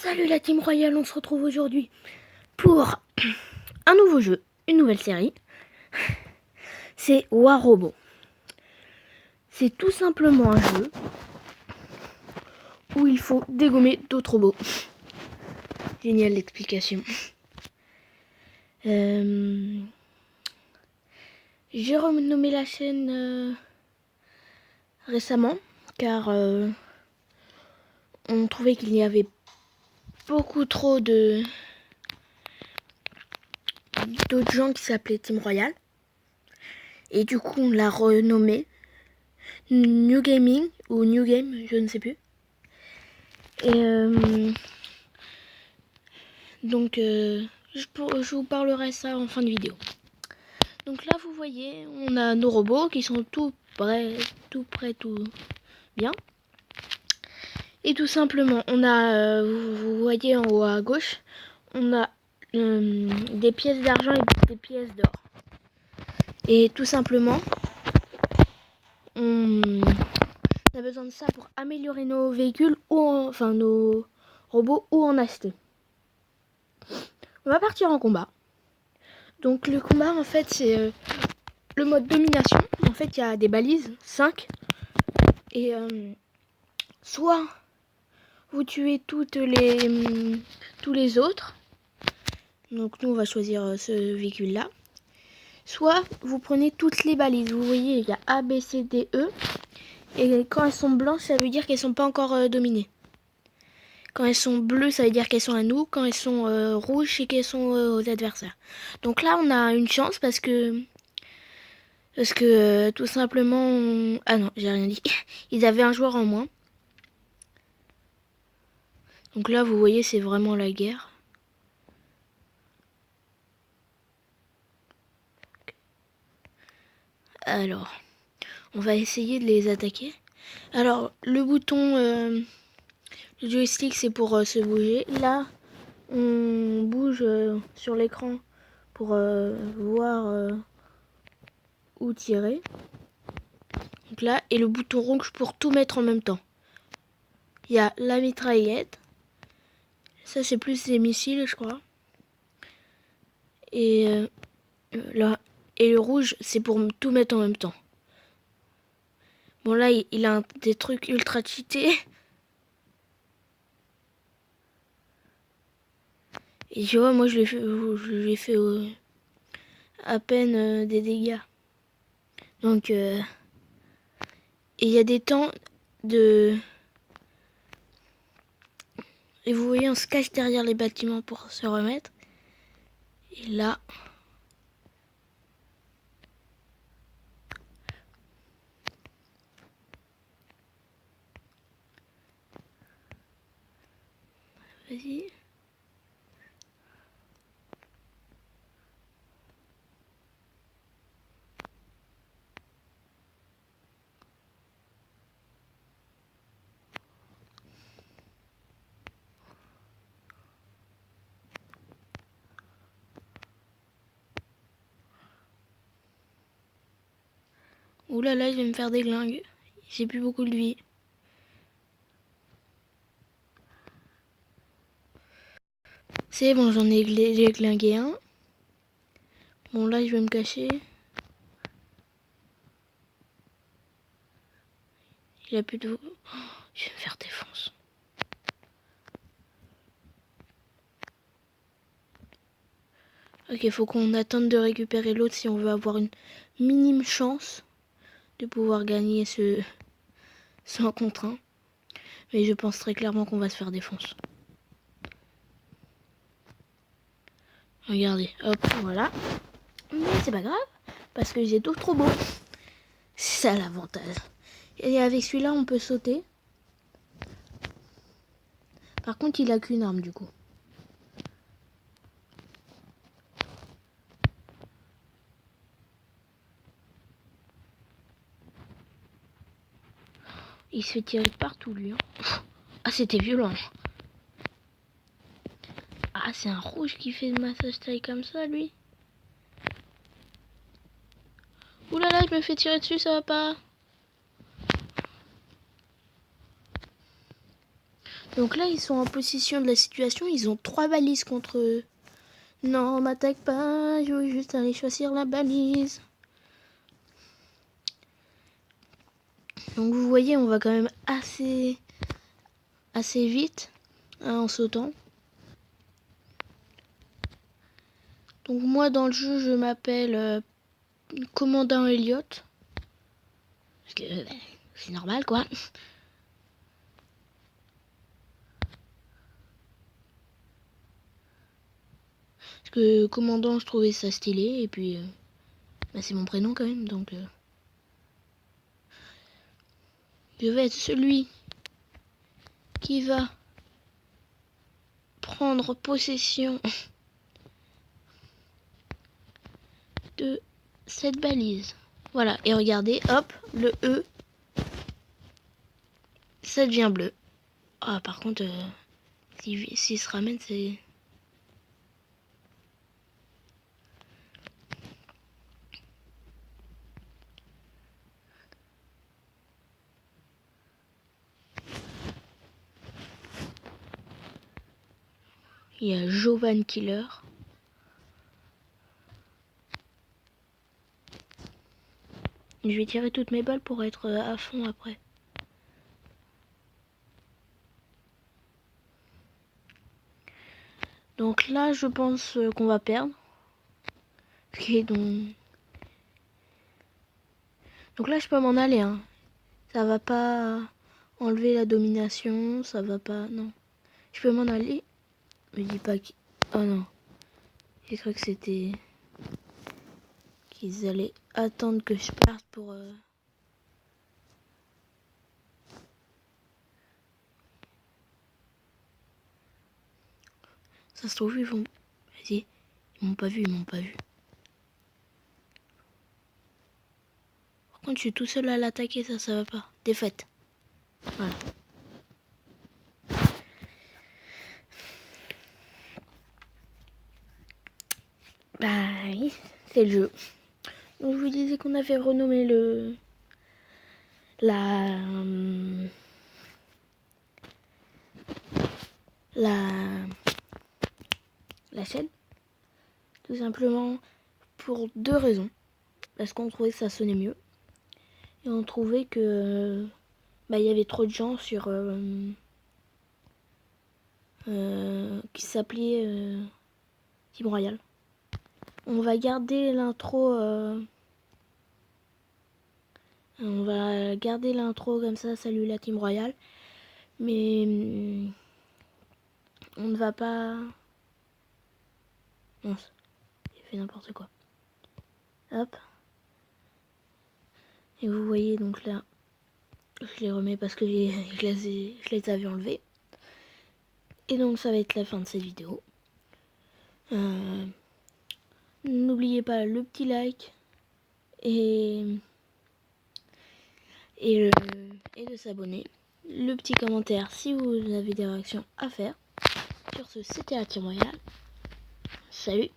Salut la Team Royale, on se retrouve aujourd'hui pour un nouveau jeu, une nouvelle série. C'est War Robot. C'est tout simplement un jeu où il faut dégommer d'autres robots. Génial l'explication. J'ai renommé la chaîne récemment car on trouvait qu'il y avait beaucoup trop d'autres gens qui s'appelaient Team Royale. Et du coup, on l'a renommé New Gaming ou New Game, je ne sais plus. Et donc, je vous parlerai ça en fin de vidéo. Donc là, vous voyez, on a nos robots qui sont tout prêts, tout bien. Et tout simplement, on a, vous voyez en haut à gauche, on a des pièces d'argent et des pièces d'or. Et tout simplement, on a besoin de ça pour améliorer nos véhicules, enfin nos robots, ou en acheter. On va partir en combat. Donc le combat, en fait, c'est le mode domination. En fait, il y a des balises, 5. Et soit vous tuez tous les autres. Donc nous, on va choisir ce véhicule-là. Soit vous prenez toutes les balises. Vous voyez, il y a A, B, C, D, E. Et quand elles sont blanches, ça veut dire qu'elles sont pas encore dominées. Quand elles sont bleues, ça veut dire qu'elles sont à nous. Quand elles sont rouges, c'est qu'elles sont aux adversaires. Donc là, on a une chance parce que tout simplement... Ah non, j'ai rien dit. Ils avaient un joueur en moins. Donc là, vous voyez, c'est vraiment la guerre. Alors, on va essayer de les attaquer. Alors, le bouton, le joystick, c'est pour se bouger. Là, on bouge sur l'écran pour voir où tirer. Donc là, et le bouton rouge pour tout mettre en même temps. Il y a la mitraillette. Ça, c'est plus des missiles, je crois. Et là, et le rouge, c'est pour tout mettre en même temps. Bon, là, il a des trucs ultra cheatés. Et tu vois, moi, je lui ai fait à peine des dégâts. Donc, et il y a des temps de... Et vous voyez, on se cache derrière les bâtiments pour se remettre. Et là... Vas-y. Ouh là là, je vais me faire des glingues. J'ai plus beaucoup de vie. C'est bon, j'en ai glingué un. Bon, là, je vais me cacher. Il a plus de... Oh, je vais me faire défoncer. Ok, faut qu'on attende de récupérer l'autre si on veut avoir une minime chance de pouvoir gagner ce 100 contre 1. Mais je pense très clairement qu'on va se faire défoncer. Regardez, hop, voilà. Mais c'est pas grave, parce que j'ai d'autres robots. C'est ça l'avantage. Et avec celui-là, on peut sauter. Par contre, il a qu'une arme du coup. Il se fait tirer partout lui. Hein. Ah, c'était violent. Ah, c'est un rouge qui fait le massage taille comme ça, lui. Ouh là là, je me fais tirer dessus, ça va pas. Donc là, ils sont en possession de la situation. Ils ont 3 balises contre eux. Non, m'attaque pas. Je veux juste aller choisir la balise. Donc vous voyez, on va quand même assez vite hein, en sautant. Donc moi, dans le jeu, je m'appelle Commandant Elliot. Parce que c'est normal, quoi. Parce que commandant, je trouvais ça stylé. Et puis, c'est mon prénom quand même. Donc, je vais être celui qui va prendre possession de cette balise. Voilà. Et regardez, hop, le E, ça devient bleu. Ah, par contre, s'il se ramène, c'est... Il y a Jovan Killer. Je vais tirer toutes mes balles pour être à fond après. Donc là, je pense qu'on va perdre. Ok, donc là, je peux m'en aller. Hein. Ça va pas enlever la domination. Ça va pas... Non. Je peux m'en aller. Me dis pas que... Oh non. J'ai cru que c'était... qu'ils allaient attendre que je parte pour... Ça se trouve, ils vont... Vas-y. Ils m'ont pas vu, ils m'ont pas vu. Par contre, je suis tout seul à l'attaquer, ça va pas. Défaite. Voilà. Bah oui, c'est le jeu. Donc je vous disais qu'on avait renommé la chaîne. Tout simplement pour 2 raisons. Parce qu'on trouvait que ça sonnait mieux. Et on trouvait que il y avait trop de gens sur qui s'appelait Team Royal. On va garder l'intro comme ça, salut la Team Royal. Mais on ne va pas... Non, j'ai fait n'importe quoi. Hop. Et vous voyez donc là, je les remets parce que je les avais enlevés. Et donc ça va être la fin de cette vidéo. N'oubliez pas le petit like et de s'abonner. Le petit commentaire si vous avez des réactions à faire. Sur ce, c'était la Team Royale. Salut!